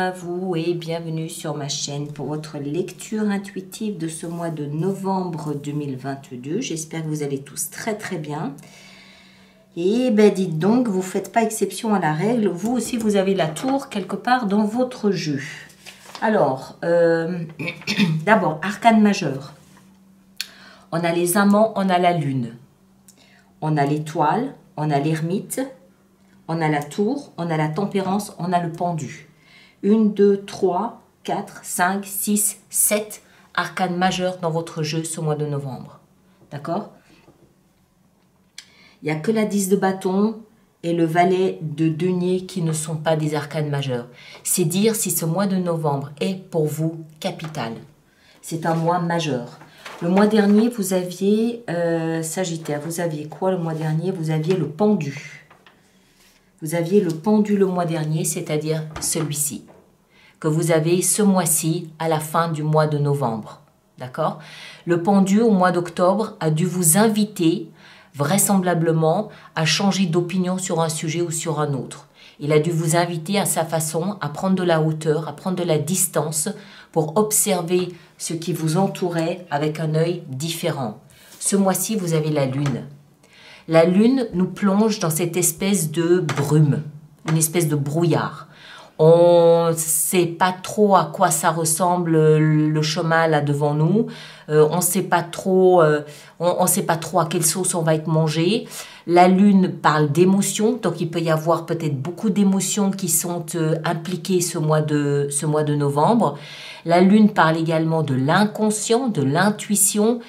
à vous et bienvenue sur ma chaîne pour votre lecture intuitive de ce mois de novembre 2022. J'espère que vous allez tous très très bien. Et ben dites donc, vous ne faites pas exception à la règle. Vous aussi, vous avez la tour quelque part dans votre jeu. Alors, d'abord, arcane majeur. On a les amants, on a la lune. On a l'étoile, on a l'ermite. On a la tour, on a la tempérance, on a le pendu. 1, 2, 3, 4, 5, 6, 7 arcanes majeurs dans votre jeu ce mois de novembre. D'accord? Il n'y a que la 10 de bâton et le valet de denier qui ne sont pas des arcanes majeurs. C'est dire si ce mois de novembre est pour vous capital. C'est un mois majeur. Le mois dernier, vous aviez Sagittaire. Vous aviez quoi le mois dernier? Vous aviez le pendu. Vous aviez le pendu le mois dernier, c'est-à-dire celui-ci, que vous avez ce mois-ci à la fin du mois de novembre. D'accord? Le pendu au mois d'octobre a dû vous inviter vraisemblablement à changer d'opinion sur un sujet ou sur un autre. Il a dû vous inviter à sa façon à prendre de la hauteur, à prendre de la distance pour observer ce qui vous entourait avec un œil différent. Ce mois-ci, vous avez la lune. La lune nous plonge dans cette espèce de brume, une espèce de brouillard. On ne sait pas trop à quoi ça ressemble le chemin là devant nous. On ne sait pas trop, on sait pas trop à quelle sauce on va être mangé. La lune parle d'émotions, donc il peut y avoir peut-être beaucoup d'émotions qui sont impliquées ce mois de novembre. La lune parle également de l'inconscient, de l'intuition.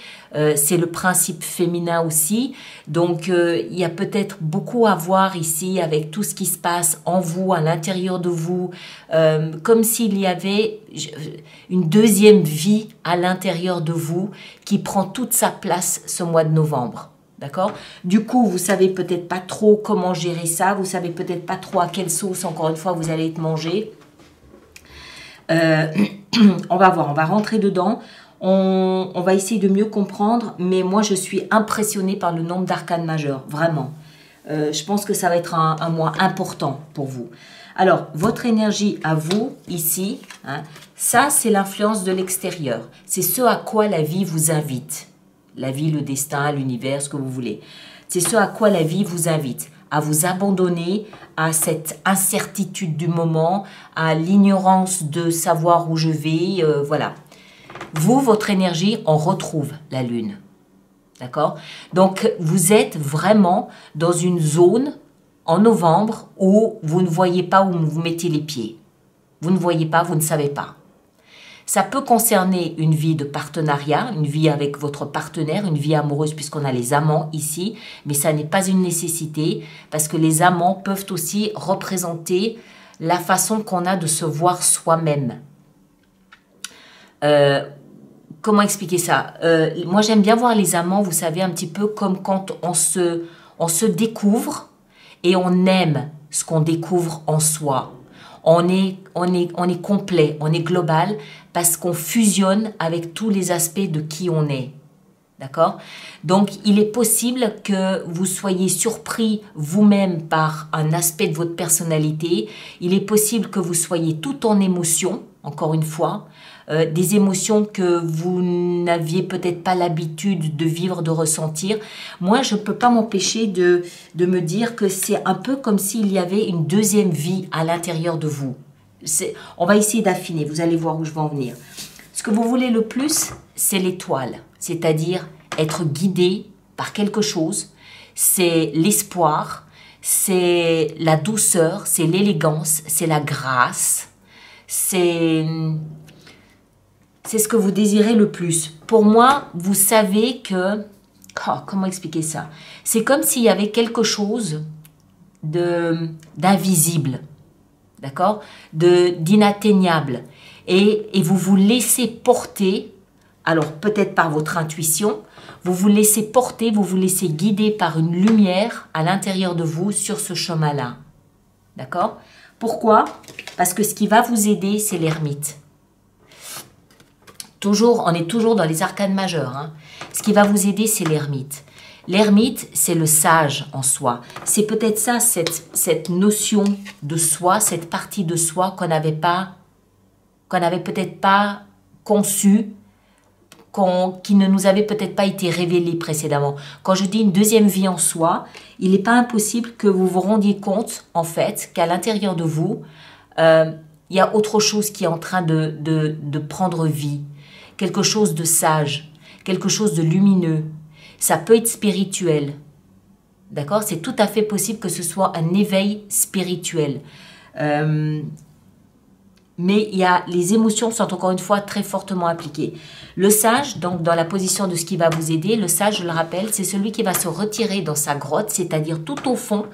C'est le principe féminin aussi. Donc, il y a peut-être beaucoup à voir ici avec tout ce qui se passe en vous, à l'intérieur de vous, comme s'il y avait une deuxième vie à l'intérieur de vous qui prend toute sa place ce mois de novembre. D'accord? Du coup, vous savez peut-être pas trop comment gérer ça. Vous savez peut-être pas trop à quelle sauce, encore une fois, vous allez être mangé. On va voir, on va rentrer dedans. On va essayer de mieux comprendre, mais moi je suis impressionnée par le nombre d'arcanes majeurs, vraiment. Je pense que ça va être un mois important pour vous. Alors, votre énergie à vous, ici, hein, ça c'est l'influence de l'extérieur. C'est ce à quoi la vie vous invite. La vie, le destin, l'univers, ce que vous voulez. C'est ce à quoi la vie vous invite. À vous abandonner à cette incertitude du moment, à l'ignorance de savoir où je vais, voilà. Vous, votre énergie, on retrouve la lune. D'accord? Donc, vous êtes vraiment dans une zone en novembre où vous ne voyez pas où vous mettez les pieds. Vous ne voyez pas, vous ne savez pas. Ça peut concerner une vie de partenariat, une vie avec votre partenaire, une vie amoureuse puisqu'on a les amants ici, mais ça n'est pas une nécessité parce que les amants peuvent aussi représenter la façon qu'on a de se voir soi-même. Comment expliquer ça? Moi, j'aime bien voir les amants, vous savez, un petit peu comme quand on se découvre et on aime ce qu'on découvre en soi. On est complet, on est global parce qu'on fusionne avec tous les aspects de qui on est. D'accord? Donc, il est possible que vous soyez surpris vous-même par un aspect de votre personnalité. Il est possible que vous soyez tout en émotion, encore une fois, des émotions que vous n'aviez peut-être pas l'habitude de vivre, de ressentir. Moi, je ne peux pas m'empêcher de me dire que c'est un peu comme s'il y avait une deuxième vie à l'intérieur de vous. On va essayer d'affiner, vous allez voir où je vais en venir. Ce que vous voulez le plus, c'est l'étoile, c'est-à-dire être guidé par quelque chose. C'est l'espoir, c'est la douceur, c'est l'élégance, c'est la grâce, c'est ce que vous désirez le plus. Pour moi, vous savez que... comment expliquer ça? C'est comme s'il y avait quelque chose d'invisible, d'accord? D'inatteignable. Et vous vous laissez porter, alors peut-être par votre intuition, vous vous laissez porter, vous vous laissez guider par une lumière à l'intérieur de vous sur ce chemin-là. D'accord? Pourquoi? Parce que ce qui va vous aider, c'est l'ermite. On est toujours dans les arcanes majeures. Hein. Ce qui va vous aider, c'est l'ermite. L'ermite, c'est le sage en soi. C'est peut-être ça, cette notion de soi, cette partie de soi qu'on n'avait pas qu'on n'avait peut-être pas conçues, qui ne nous avaient peut-être pas été révélées précédemment. Quand je dis une deuxième vie en soi, il n'est pas impossible que vous vous rendiez compte, en fait, qu'à l'intérieur de vous, il y a autre chose qui est en train de prendre vie. Quelque chose de sage, quelque chose de lumineux. Ça peut être spirituel. D'accord? C'est tout à fait possible que ce soit un éveil spirituel. Mais les émotions sont encore une fois très fortement impliquées. Le sage, donc dans la position de ce qui va vous aider, le sage, je le rappelle, c'est celui qui va se retirer dans sa grotte, c'est-à-dire tout au fond,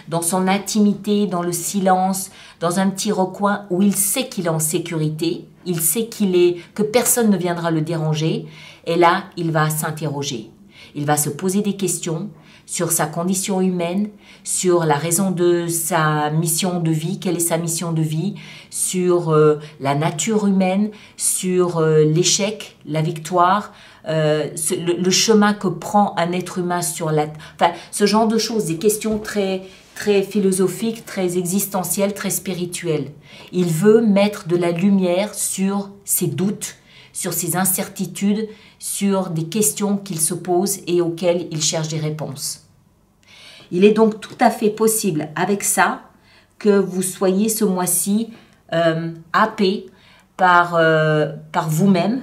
dans son intimité, dans le silence, dans un petit recoin où il sait qu'il est en sécurité, il sait que personne ne viendra le déranger, et là, il va s'interroger. Il va se poser des questions sur sa condition humaine, sur la raison de sa mission de vie, quelle est sa mission de vie, sur la nature humaine, sur l'échec, la victoire, le chemin que prend un être humain sur la... Enfin, ce genre de choses, des questions très, très philosophiques, très existentielles, très spirituelles. Il veut mettre de la lumière sur ses doutes, sur ses incertitudes, sur des questions qu'il se pose et auxquelles il cherche des réponses. Il est donc tout à fait possible avec ça que vous soyez ce mois-ci happé par vous-même,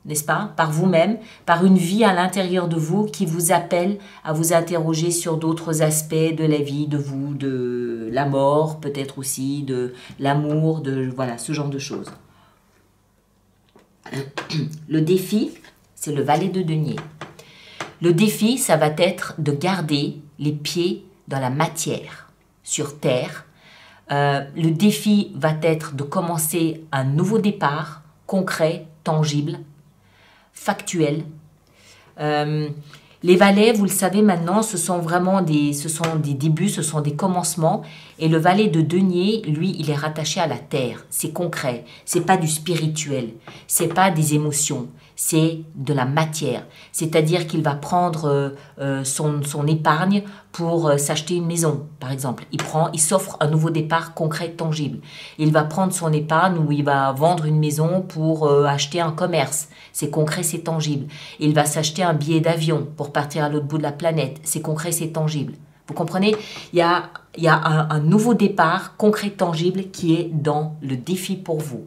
n'est-ce pas? Par vous-même, par une vie à l'intérieur de vous qui vous appelle à vous interroger sur d'autres aspects de la vie, de vous, de la mort, peut-être aussi, de l'amour, de voilà, ce genre de choses. Le défi, c'est le valet de denier. Le défi, ça va être de garder les pieds dans la matière, sur terre. Le défi va être de commencer un nouveau départ, concret, tangible, factuel. Les valets, vous le savez maintenant, ce sont des débuts, ce sont des commencements. Et le valet de denier, lui, il est rattaché à la terre. C'est concret. C'est pas du spirituel. C'est pas des émotions. C'est de la matière. C'est-à-dire qu'il va prendre son épargne pour s'acheter une maison, par exemple. Il s'offre un nouveau départ concret, tangible. Il va prendre son épargne ou il va vendre une maison pour acheter un commerce. C'est concret, c'est tangible. Il va s'acheter un billet d'avion pour partir à l'autre bout de la planète. C'est concret, c'est tangible. Vous comprenez? Il y a un nouveau départ concret, tangible qui est dans le défi pour vous.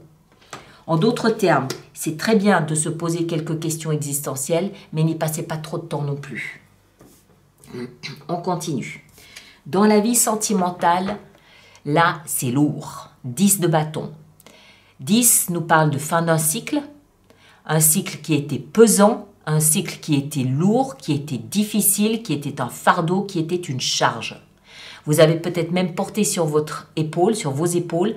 En d'autres termes, c'est très bien de se poser quelques questions existentielles, mais n'y passez pas trop de temps non plus. On continue. Dans la vie sentimentale, là, c'est lourd. 10 de bâton. 10 nous parle de fin d'un cycle, un cycle qui était pesant, un cycle qui était lourd, qui était difficile, qui était un fardeau, qui était une charge. Vous avez peut-être même porté sur votre épaule, sur vos épaules,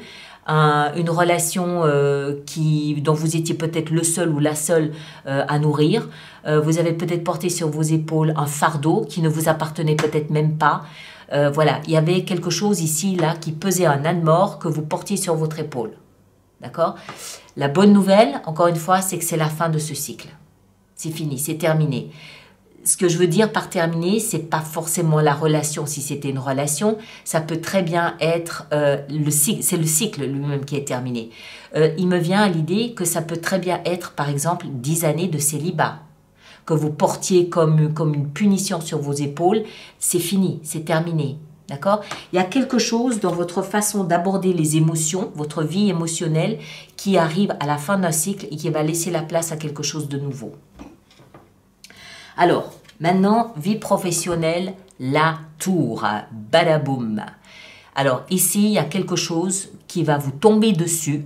une relation dont vous étiez peut-être le seul ou la seule à nourrir. Vous avez peut-être porté sur vos épaules un fardeau qui ne vous appartenait peut-être même pas. Voilà, il y avait quelque chose ici, là, qui pesait un âne-mort que vous portiez sur votre épaule. D'accord? La bonne nouvelle, encore une fois, c'est que c'est la fin de ce cycle. C'est fini, c'est terminé. Ce que je veux dire par terminé, c'est pas forcément la relation. Si c'était une relation, ça peut très bien être c'est le cycle lui-même qui est terminé. Il me vient à l'idée que ça peut très bien être, par exemple, 10 années de célibat que vous portiez comme une punition sur vos épaules. C'est fini, c'est terminé. D'accord? Il y a quelque chose dans votre façon d'aborder les émotions, votre vie émotionnelle, qui arrive à la fin d'un cycle et qui va laisser la place à quelque chose de nouveau. Alors, maintenant, vie professionnelle, la tour, badaboum. Alors, ici, il y a quelque chose qui va vous tomber dessus.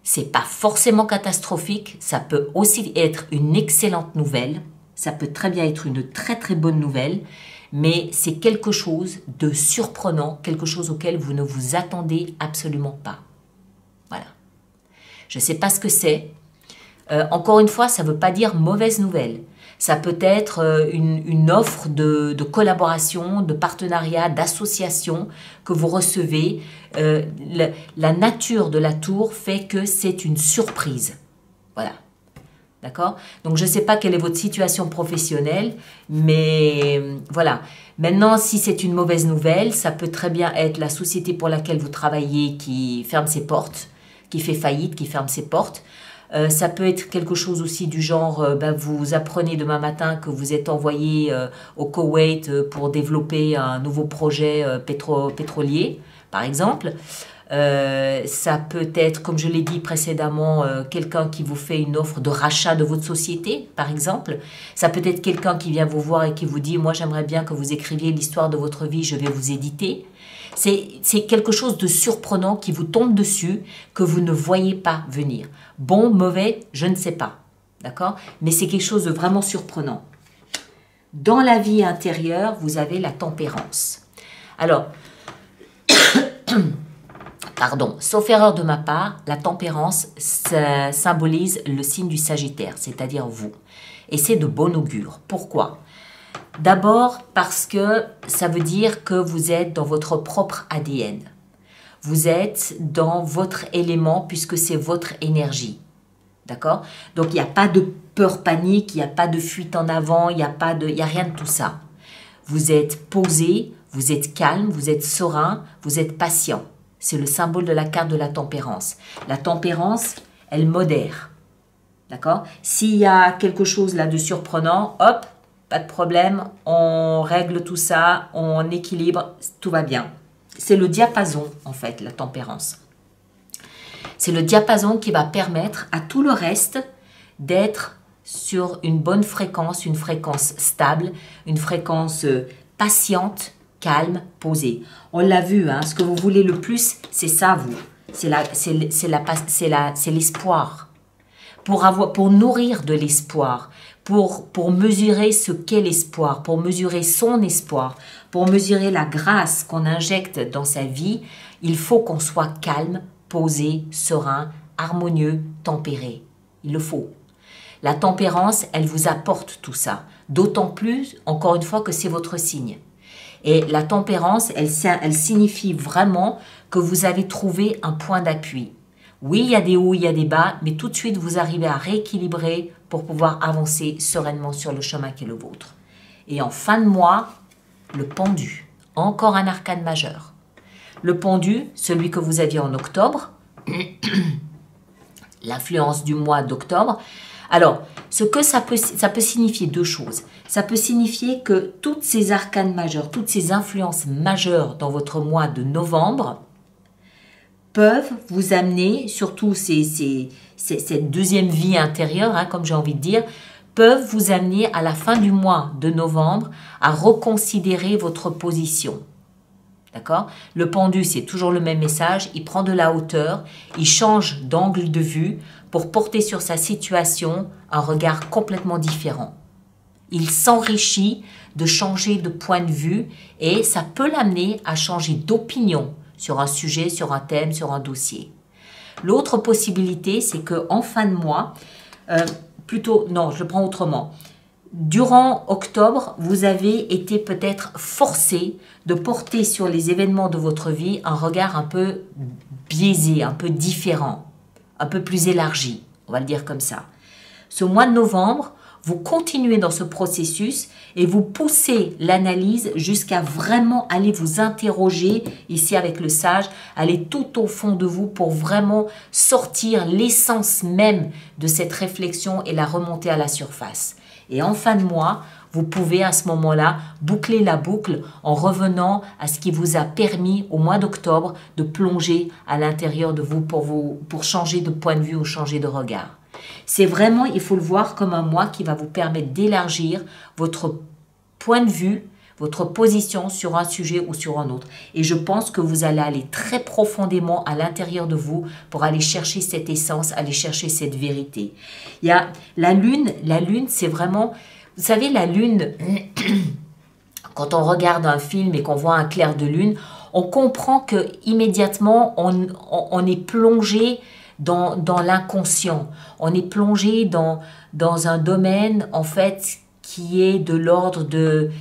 C'est pas forcément catastrophique, ça peut aussi être une excellente nouvelle, ça peut très bien être une très très bonne nouvelle, mais c'est quelque chose de surprenant, quelque chose auquel vous ne vous attendez absolument pas. Voilà. Je ne sais pas ce que c'est. Encore une fois, ça ne veut pas dire mauvaise nouvelle. Ça peut être une offre de collaboration, de partenariat, d'association que vous recevez. La nature de la tour fait que c'est une surprise. Voilà. D'accord? Donc, je ne sais pas quelle est votre situation professionnelle, mais voilà. Maintenant, si c'est une mauvaise nouvelle, ça peut très bien être la société pour laquelle vous travaillez qui ferme ses portes, qui fait faillite, qui ferme ses portes. Ça peut être quelque chose aussi du genre, vous apprenez demain matin que vous êtes envoyé au Koweït pour développer un nouveau projet pétrolier, par exemple. Ça peut être, comme je l'ai dit précédemment, quelqu'un qui vous fait une offre de rachat de votre société, par exemple. Ça peut être quelqu'un qui vient vous voir et qui vous dit « Moi, j'aimerais bien que vous écriviez l'histoire de votre vie, je vais vous éditer ». C'est quelque chose de surprenant qui vous tombe dessus, que vous ne voyez pas venir. Bon, mauvais, je ne sais pas. D'accord? Mais c'est quelque chose de vraiment surprenant. Dans la vie intérieure, vous avez la tempérance. Alors, pardon, sauf erreur de ma part, la tempérance symbolise le signe du Sagittaire, c'est-à-dire vous. Et c'est de bon augure. Pourquoi? D'abord parce que ça veut dire que vous êtes dans votre propre ADN. Vous êtes dans votre élément puisque c'est votre énergie. D'accord? Donc il n'y a pas de peur, panique, il n'y a pas de fuite en avant, il n'y a rien de tout ça. Vous êtes posé, vous êtes calme, vous êtes serein, vous êtes patient. C'est le symbole de la carte de la tempérance. La tempérance, elle modère. D'accord? S'il y a quelque chose là de surprenant, hop, pas de problème, on règle tout ça, on équilibre, tout va bien. C'est le diapason, en fait, la tempérance. C'est le diapason qui va permettre à tout le reste d'être sur une bonne fréquence, une fréquence stable, une fréquence patiente, calme, posée. On l'a vu, hein, ce que vous voulez le plus, c'est ça, vous. C'est l'espoir. Pour nourrir de l'espoir, pour mesurer ce qu'est l'espoir, pour mesurer son espoir, pour mesurer la grâce qu'on injecte dans sa vie, il faut qu'on soit calme, posé, serein, harmonieux, tempéré. Il le faut. La tempérance, elle vous apporte tout ça. D'autant plus, encore une fois, que c'est votre signe. Et la tempérance, elle signifie vraiment que vous avez trouvé un point d'appui. Oui, il y a des hauts, il y a des bas, mais tout de suite, vous arrivez à rééquilibrer pour pouvoir avancer sereinement sur le chemin qui est le vôtre. Et en fin de mois, le pendu. Encore un arcane majeur. Le pendu, celui que vous aviez en octobre, l'influence du mois d'octobre. Alors, ce que ça peut signifier deux choses. Ça peut signifier que toutes ces arcanes majeures, toutes ces influences majeures dans votre mois de novembre peuvent vous amener, surtout cette deuxième vie intérieure, hein, comme j'ai envie de dire, peuvent vous amener à la fin du mois de novembre à reconsidérer votre position. D'accord? Le pendu, c'est toujours le même message, il prend de la hauteur, il change d'angle de vue pour porter sur sa situation un regard complètement différent. Il s'enrichit de changer de point de vue et ça peut l'amener à changer d'opinion sur un sujet, sur un thème, sur un dossier. L'autre possibilité, c'est qu'en fin de mois, non, je le prends autrement. Durant octobre, vous avez été peut-être forcé de porter sur les événements de votre vie un regard un peu biaisé, un peu différent, un peu plus élargi, on va le dire comme ça. Ce mois de novembre, vous continuez dans ce processus et vous poussez l'analyse jusqu'à vraiment aller vous interroger, ici avec le sage, aller tout au fond de vous pour vraiment sortir l'essence même de cette réflexion et la remonter à la surface. Et en fin de mois, vous pouvez à ce moment-là boucler la boucle en revenant à ce qui vous a permis au mois d'octobre de plonger à l'intérieur de vous pour changer de point de vue ou changer de regard. C'est vraiment, il faut le voir comme un mois qui va vous permettre d'élargir votre point de vue, votre position sur un sujet ou sur un autre. Et je pense que vous allez aller très profondément à l'intérieur de vous pour aller chercher cette essence, aller chercher cette vérité. Il y a la lune, c'est vraiment, vous savez, la lune, quand on regarde un film et qu'on voit un clair de lune, on comprend que immédiatement on est plongé dans l'inconscient. On est plongé dans un domaine, en fait, qui est de l'ordre de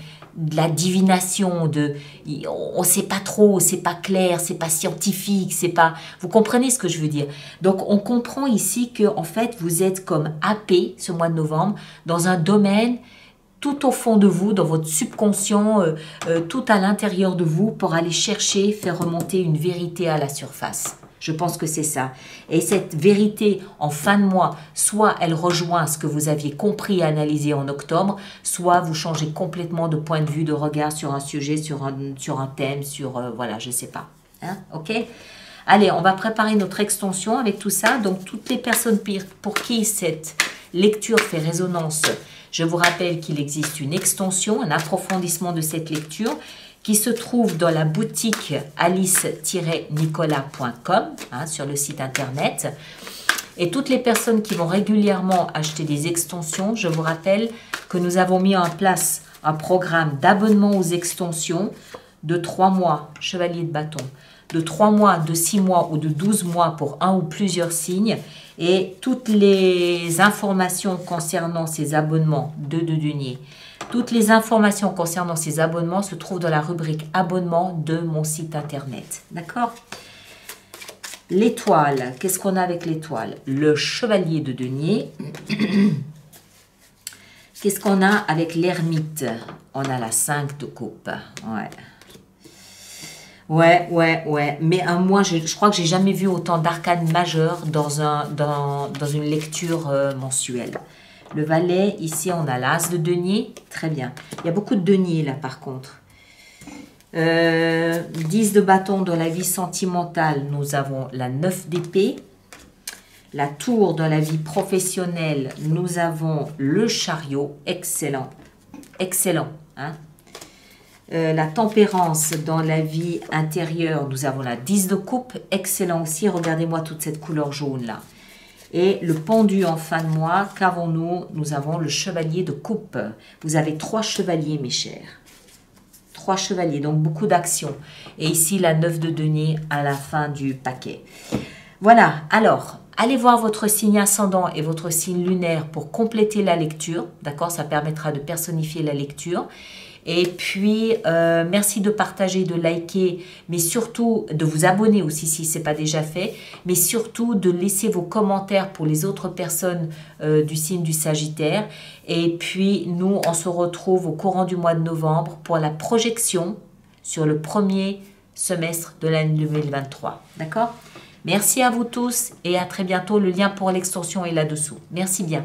la divination. On ne sait pas trop, c'est pas clair, c'est pas scientifique, c'est pas... Vous comprenez ce que je veux dire? Donc, on comprend ici que, en fait, vous êtes comme happé, ce mois de novembre, dans un domaine tout au fond de vous, dans votre subconscient, tout à l'intérieur de vous, pour aller chercher, faire remonter une vérité à la surface. Je pense que c'est ça. Et cette vérité en fin de mois, soit elle rejoint ce que vous aviez compris et analysé en octobre, soit vous changez complètement de point de vue, de regard sur un sujet, sur un thème, voilà, je sais pas. Hein, ok? Allez, on va préparer notre extension avec tout ça. Donc, toutes les personnes pour qui cette lecture fait résonance, je vous rappelle qu'il existe une extension, un approfondissement de cette lecture qui se trouve dans la boutique alice-nicolas.com, hein, sur le site internet. Et toutes les personnes qui vont régulièrement acheter des extensions, je vous rappelle que nous avons mis en place un programme d'abonnement aux extensions de 3 mois, chevalier de bâton, de 3 mois, de 6 mois ou de 12 mois pour un ou plusieurs signes. Et toutes les informations concernant ces abonnements de deniers, toutes les informations concernant ces abonnements se trouvent dans la rubrique abonnement de mon site internet. D'accord? L'étoile, qu'est-ce qu'on a avec l'étoile? Le chevalier de denier. Qu'est-ce qu'on a avec l'ermite? On a la 5 de coupe. Ouais. Mais moi, je crois que j'ai jamais vu autant d'arcanes majeures dans une lecture mensuelle. Le valet, ici, on a l'as de denier. Très bien. Il y a beaucoup de deniers, là, par contre. 10 de bâton dans la vie sentimentale, nous avons la 9 d'épée. La tour dans la vie professionnelle, nous avons le chariot. Excellent. Excellent. Hein? La tempérance dans la vie intérieure, nous avons la 10 de coupe. Excellent aussi. Regardez-moi toute cette couleur jaune, là. Et le pendu en fin de mois, qu'avons-nous? Nous avons le chevalier de coupe. Vous avez 3 chevaliers, mes chers. 3 chevaliers, donc beaucoup d'actions. Et ici, la 9 de denier à la fin du paquet. Voilà, alors, allez voir votre signe ascendant et votre signe lunaire pour compléter la lecture. D'accord? Ça permettra de personnifier la lecture. Et puis, merci de partager, de liker, mais surtout de vous abonner aussi si ce n'est pas déjà fait, mais surtout de laisser vos commentaires pour les autres personnes du signe du Sagittaire. Et puis, nous, on se retrouve au courant du mois de novembre pour la projection sur le premier semestre de l'année 2023. D'accord? Merci à vous tous et à très bientôt. Le lien pour l'extension est là-dessous. Merci bien.